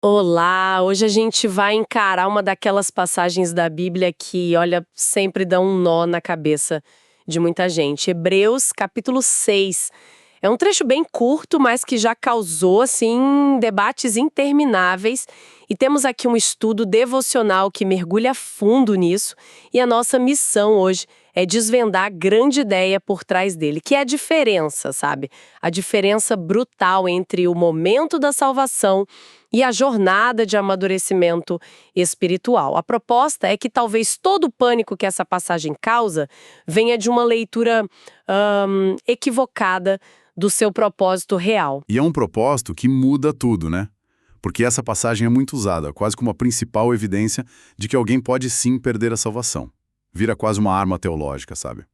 Olá, hoje a gente vai encarar uma daquelas passagens da Bíblia que, olha, sempre dá um nó na cabeça de muita gente. Hebreus, capítulo 6. É um trecho bem curto, mas que já causou, assim, debates intermináveis. E temos aqui um estudo devocional que mergulha fundo nisso. E a nossa missão hoje é desvendar a grande ideia por trás dele, que é a diferença, sabe? A diferença brutal entre o momento da salvação e a jornada de amadurecimento espiritual. A proposta é que talvez todo o pânico que essa passagem causa venha de uma leitura equivocada do seu propósito real. E é um propósito que muda tudo, né? Porque essa passagem é muito usada, quase como a principal evidência de que alguém pode sim perder a salvação. Vira quase uma arma teológica, sabe?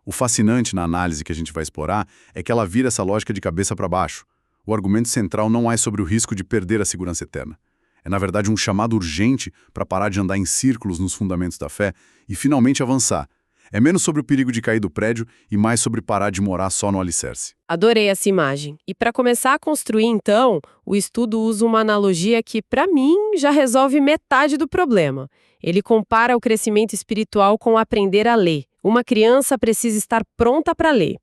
O fascinante na análise que a gente vai explorar é que ela vira essa lógica de cabeça para baixo. O argumento central não é sobre o risco de perder a segurança eterna. É, na verdade, um chamado urgente para parar de andar em círculos nos fundamentos da fé e finalmente avançar. É menos sobre o perigo de cair do prédio e mais sobre parar de morar só no alicerce. Adorei essa imagem. E para começar a construir, então, o estudo usa uma analogia que, para mim, já resolve metade do problema. Ele compara o crescimento espiritual com aprender a ler. Uma criança precisa estar pronta para ler.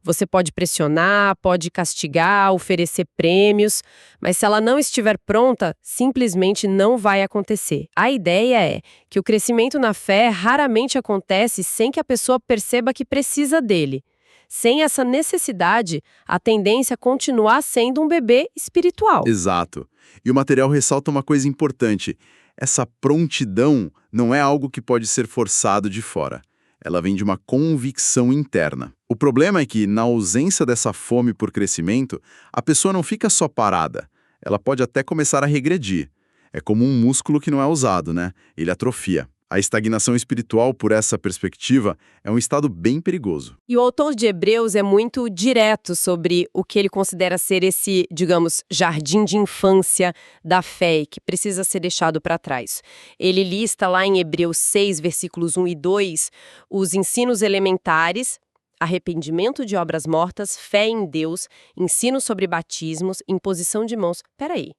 Você pode pressionar, pode castigar, oferecer prêmios, mas se ela não estiver pronta, simplesmente não vai acontecer. A ideia é que o crescimento na fé raramente acontece sem que a pessoa perceba que precisa dele. Sem essa necessidade, a tendência é continuar sendo um bebê espiritual. Exato. E o material ressalta uma coisa importante. Essa prontidão não é algo que pode ser forçado de fora. Ela vem de uma convicção interna. O problema é que, na ausência dessa fome por crescimento, a pessoa não fica só parada. Ela pode até começar a regredir. É como um músculo que não é usado, né? Ele atrofia. A estagnação espiritual, por essa perspectiva, é um estado bem perigoso. E o autor de Hebreus é muito direto sobre o que ele considera ser esse, digamos, jardim de infância da fé e que precisa ser deixado para trás. Ele lista lá em Hebreus 6, versículos 1 e 2, os ensinos elementares, arrependimento de obras mortas, fé em Deus, ensino sobre batismos, imposição de mãos. Peraí.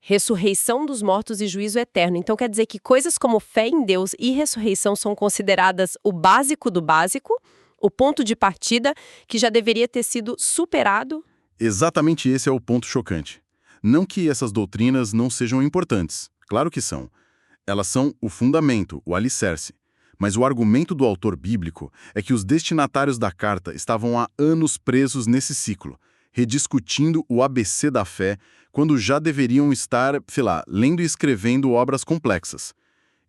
Ressurreição dos mortos e juízo eterno. Então quer dizer que coisas como fé em Deus e ressurreição são consideradas o básico do básico, o ponto de partida que já deveria ter sido superado? Exatamente esse é o ponto chocante. Não que essas doutrinas não sejam importantes. Claro que são. Elas são o fundamento, o alicerce. Mas o argumento do autor bíblico é que os destinatários da carta estavam há anos presos nesse ciclo, rediscutindo o ABC da fé, quando já deveriam estar, lendo e escrevendo obras complexas.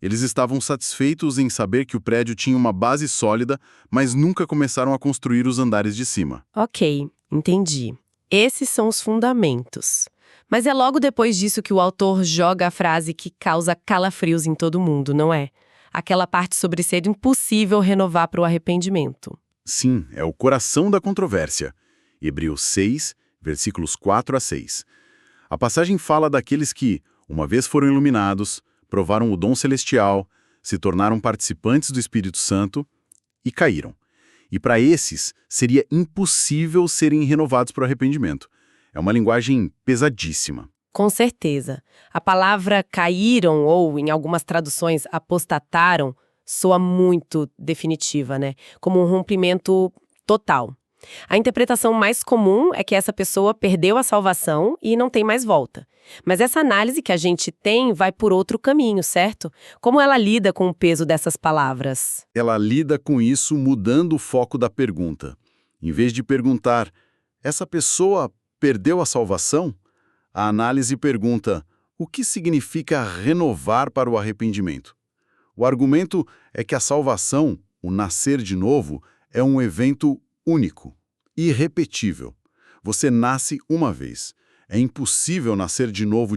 Eles estavam satisfeitos em saber que o prédio tinha uma base sólida, mas nunca começaram a construir os andares de cima. Ok, entendi. Esses são os fundamentos. Mas é logo depois disso que o autor joga a frase que causa calafrios em todo mundo, não é? Aquela parte sobre ser impossível renovar para o arrependimento. Sim, é o coração da controvérsia. Hebreus 6, versículos 4 a 6. A passagem fala daqueles que, uma vez foram iluminados, provaram o dom celestial, se tornaram participantes do Espírito Santo e caíram. E para esses, seria impossível serem renovados para o arrependimento. É uma linguagem pesadíssima. Com certeza. A palavra caíram, ou em algumas traduções apostataram, soa muito definitiva, né? Como um rompimento total. A interpretação mais comum é que essa pessoa perdeu a salvação e não tem mais volta. Mas essa análise que a gente tem vai por outro caminho, certo? Como ela lida com o peso dessas palavras? Ela lida com isso mudando o foco da pergunta. Em vez de perguntar, essa pessoa perdeu a salvação? A análise pergunta, o que significa renovar para o arrependimento? O argumento é que a salvação, o nascer de novo, é um evento único, irrepetível. Você nasce uma vez. É impossível nascer de novo.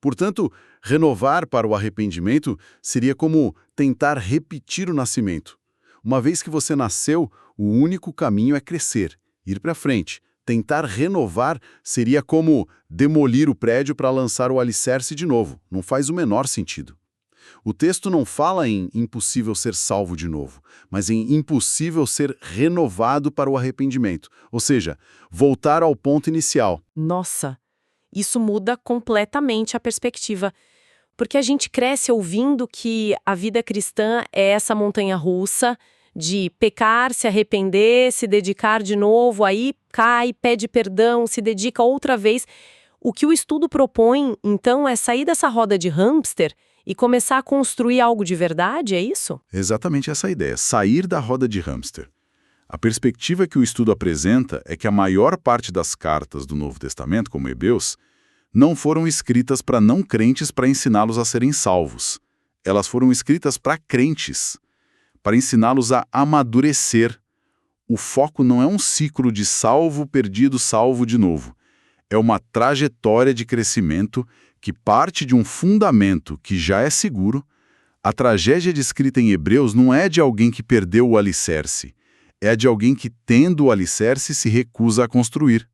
Portanto, renovar para o arrependimento seria como tentar repetir o nascimento. Uma vez que você nasceu, o único caminho é crescer, ir para frente. Tentar renovar seria como demolir o prédio para lançar o alicerce de novo. Não faz o menor sentido. O texto não fala em impossível ser salvo de novo, mas em impossível ser renovado para o arrependimento, ou seja, voltar ao ponto inicial. Nossa, Isso muda completamente a perspectiva. Porque a gente cresce ouvindo que a vida cristã é essa montanha-russa de pecar, se arrepender, se dedicar de novo, aí cai, pede perdão, se dedica outra vez. O que o estudo propõe, então, é sair dessa roda de hamster e começar a construir algo de verdade, é isso? Exatamente essa ideia, sair da roda de hamster. A perspectiva que o estudo apresenta é que a maior parte das cartas do Novo Testamento, como Hebreus, não foram escritas para não crentes para ensiná-los a serem salvos. Elas foram escritas para crentes, para ensiná-los a amadurecer. O foco não é um ciclo de salvo, perdido, salvo de novo. É uma trajetória de crescimento que parte de um fundamento que já é seguro. A tragédia descrita em Hebreus não é de alguém que perdeu o alicerce, é a de alguém que, tendo o alicerce, se recusa a construir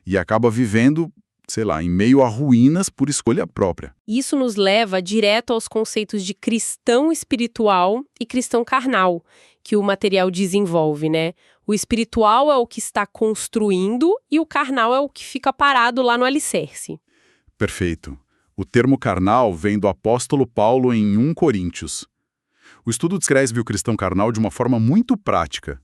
e acaba vivendo, sei lá, em meio a ruínas por escolha própria. Isso nos leva direto aos conceitos de cristão espiritual e cristão carnal, que o material desenvolve, né? O espiritual é o que está construindo e o carnal é o que fica parado lá no alicerce. Perfeito. O termo carnal vem do apóstolo Paulo em 1 Coríntios. O estudo descreve o cristão carnal de uma forma muito prática.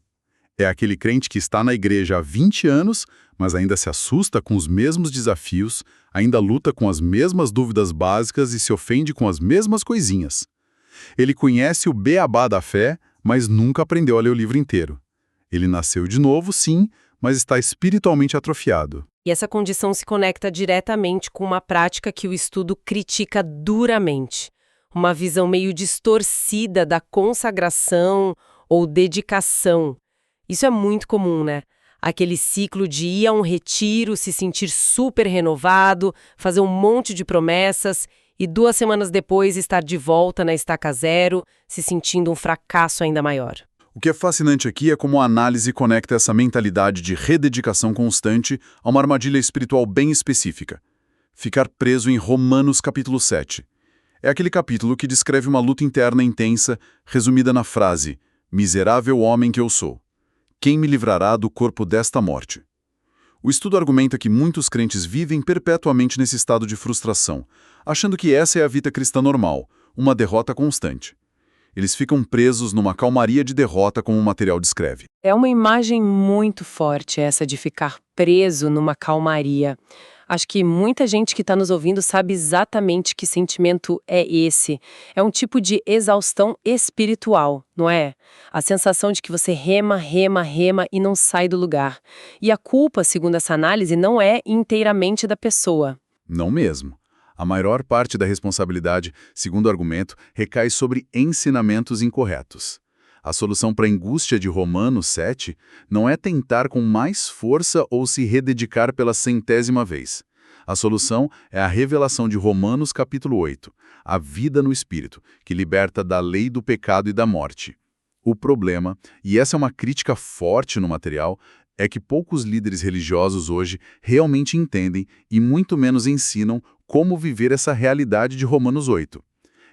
É aquele crente que está na igreja há 20 anos, mas ainda se assusta com os mesmos desafios, ainda luta com as mesmas dúvidas básicas e se ofende com as mesmas coisinhas. Ele conhece o beabá da fé, mas nunca aprendeu a ler o livro inteiro. Ele nasceu de novo, sim, mas está espiritualmente atrofiado. E essa condição se conecta diretamente com uma prática que o estudo critica duramente. Uma visão meio distorcida da consagração ou dedicação. Isso é muito comum, né? Aquele ciclo de ir a um retiro, se sentir super renovado, fazer um monte de promessas e 2 semanas depois estar de volta na estaca zero, se sentindo um fracasso ainda maior. O que é fascinante aqui é como a análise conecta essa mentalidade de rededicação constante a uma armadilha espiritual bem específica. Ficar preso em Romanos capítulo 7. É aquele capítulo que descreve uma luta interna intensa, resumida na frase: "Miserável homem que eu sou. Quem me livrará do corpo desta morte?" O estudo argumenta que muitos crentes vivem perpetuamente nesse estado de frustração, achando que essa é a vida cristã normal, uma derrota constante. Eles ficam presos numa calmaria de derrota, como o material descreve. É uma imagem muito forte essa de ficar preso numa calmaria. Acho que muita gente que está nos ouvindo sabe exatamente que sentimento é esse. É um tipo de exaustão espiritual, não é? A sensação de que você rema, rema, rema e não sai do lugar. E a culpa, segundo essa análise, não é inteiramente da pessoa. Não mesmo. A maior parte da responsabilidade, segundo o argumento, recai sobre ensinamentos incorretos. A solução para a angústia de Romanos 7 não é tentar com mais força ou se rededicar pela 100ª vez. A solução é a revelação de Romanos capítulo 8, a vida no Espírito, que liberta da lei do pecado e da morte. O problema, e essa é uma crítica forte no material, é que poucos líderes religiosos hoje realmente entendem e muito menos ensinam como viver essa realidade de Romanos 8.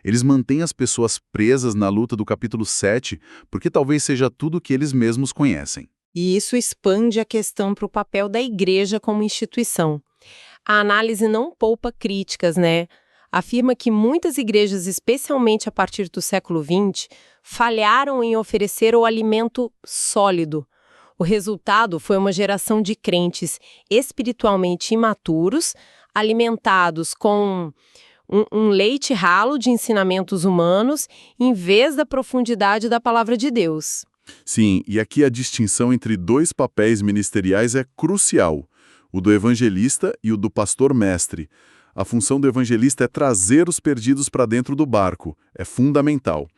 Eles mantêm as pessoas presas na luta do capítulo 7 porque talvez seja tudo o que eles mesmos conhecem. E isso expande a questão para o papel da igreja como instituição. A análise não poupa críticas, né? Afirma que muitas igrejas, especialmente a partir do século XX, falharam em oferecer o alimento sólido. O resultado foi uma geração de crentes espiritualmente imaturos, alimentados com um leite ralo de ensinamentos humanos, em vez da profundidade da palavra de Deus. Sim, e aqui a distinção entre 2 papéis ministeriais é crucial, o do evangelista e o do pastor-mestre. A função do evangelista é trazer os perdidos para dentro do barco, é fundamental.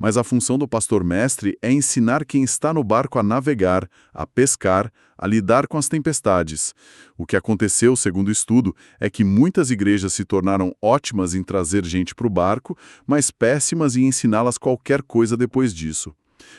Mas a função do pastor-mestre é ensinar quem está no barco a navegar, a pescar, a lidar com as tempestades. O que aconteceu, segundo o estudo, é que muitas igrejas se tornaram ótimas em trazer gente para o barco, mas péssimas em ensiná-las qualquer coisa depois disso.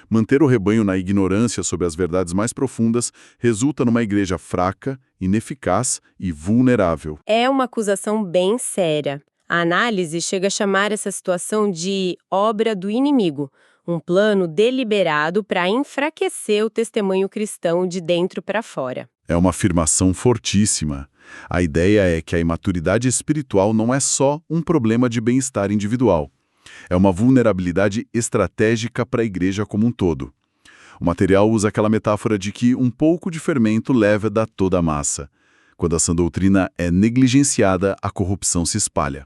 Manter o rebanho na ignorância sobre as verdades mais profundas resulta numa igreja fraca, ineficaz e vulnerável. É uma acusação bem séria. A análise chega a chamar essa situação de obra do inimigo, um plano deliberado para enfraquecer o testemunho cristão de dentro para fora. É uma afirmação fortíssima. A ideia é que a imaturidade espiritual não é só um problema de bem-estar individual. É uma vulnerabilidade estratégica para a igreja como um todo. O material usa aquela metáfora de que um pouco de fermento leva toda a massa. Quando a sã doutrina é negligenciada, a corrupção se espalha.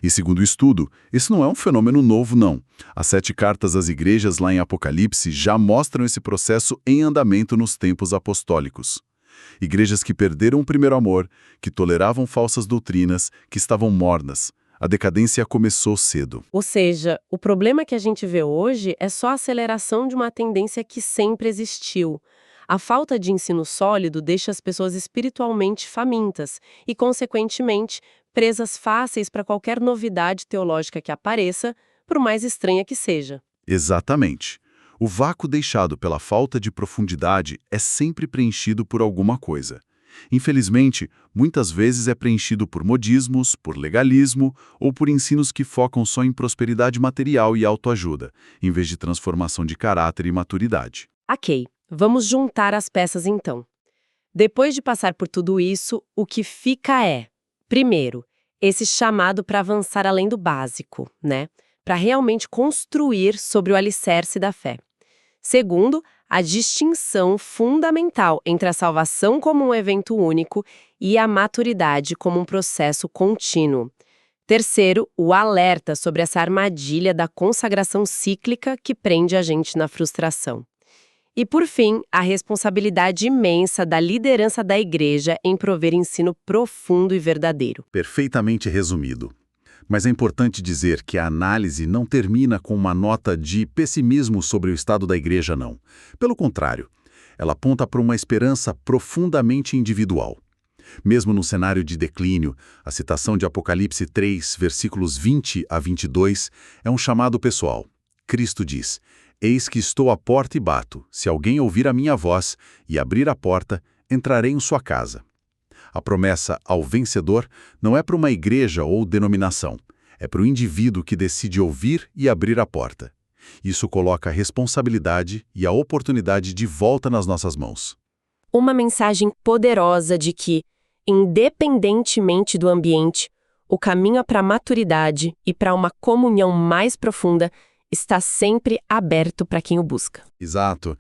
E segundo o estudo, isso não é um fenômeno novo, não. As 7 cartas às igrejas lá em Apocalipse já mostram esse processo em andamento nos tempos apostólicos. Igrejas que perderam o primeiro amor, que toleravam falsas doutrinas, que estavam mornas. A decadência começou cedo. Ou seja, o problema que a gente vê hoje é só a aceleração de uma tendência que sempre existiu. A falta de ensino sólido deixa as pessoas espiritualmente famintas e, consequentemente, presas fáceis para qualquer novidade teológica que apareça, por mais estranha que seja. Exatamente. O vácuo deixado pela falta de profundidade é sempre preenchido por alguma coisa. Infelizmente, muitas vezes é preenchido por modismos, por legalismo ou por ensinos que focam só em prosperidade material e autoajuda, em vez de transformação de caráter e maturidade. Ok, vamos juntar as peças então. Depois de passar por tudo isso, o que fica é, primeiro, esse chamado para avançar além do básico, né? Para realmente construir sobre o alicerce da fé. Segundo, a distinção fundamental entre a salvação como um evento único e a maturidade como um processo contínuo. Terceiro, o alerta sobre essa armadilha da consagração cíclica que prende a gente na frustração. E, por fim, a responsabilidade imensa da liderança da igreja em prover ensino profundo e verdadeiro. Perfeitamente resumido. Mas é importante dizer que a análise não termina com uma nota de pessimismo sobre o estado da igreja, não. Pelo contrário, ela aponta para uma esperança profundamente individual. Mesmo num cenário de declínio, a citação de Apocalipse 3, versículos 20 a 22, é um chamado pessoal. Cristo diz: "Eis que estou à porta e bato. Se alguém ouvir a minha voz e abrir a porta, entrarei em sua casa." A promessa ao vencedor não é para uma igreja ou denominação, é para o indivíduo que decide ouvir e abrir a porta. Isso coloca a responsabilidade e a oportunidade de volta nas nossas mãos. Uma mensagem poderosa de que, independentemente do ambiente, o caminho para a maturidade e para uma comunhão mais profunda está sempre aberto para quem o busca. Exato.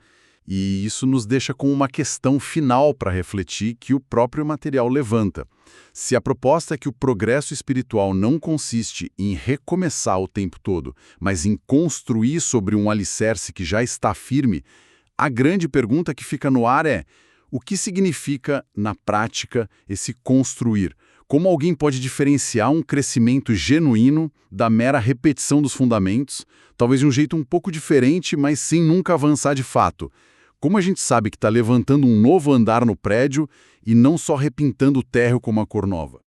E isso nos deixa com uma questão final para refletir que o próprio material levanta. Se a proposta é que o progresso espiritual não consiste em recomeçar o tempo todo, mas em construir sobre um alicerce que já está firme, a grande pergunta que fica no ar é: o que significa, na prática, esse construir? Como alguém pode diferenciar um crescimento genuíno da mera repetição dos fundamentos, talvez de um jeito um pouco diferente, mas sem nunca avançar de fato? Como a gente sabe que está levantando um novo andar no prédio e não só repintando o térreo com uma cor nova?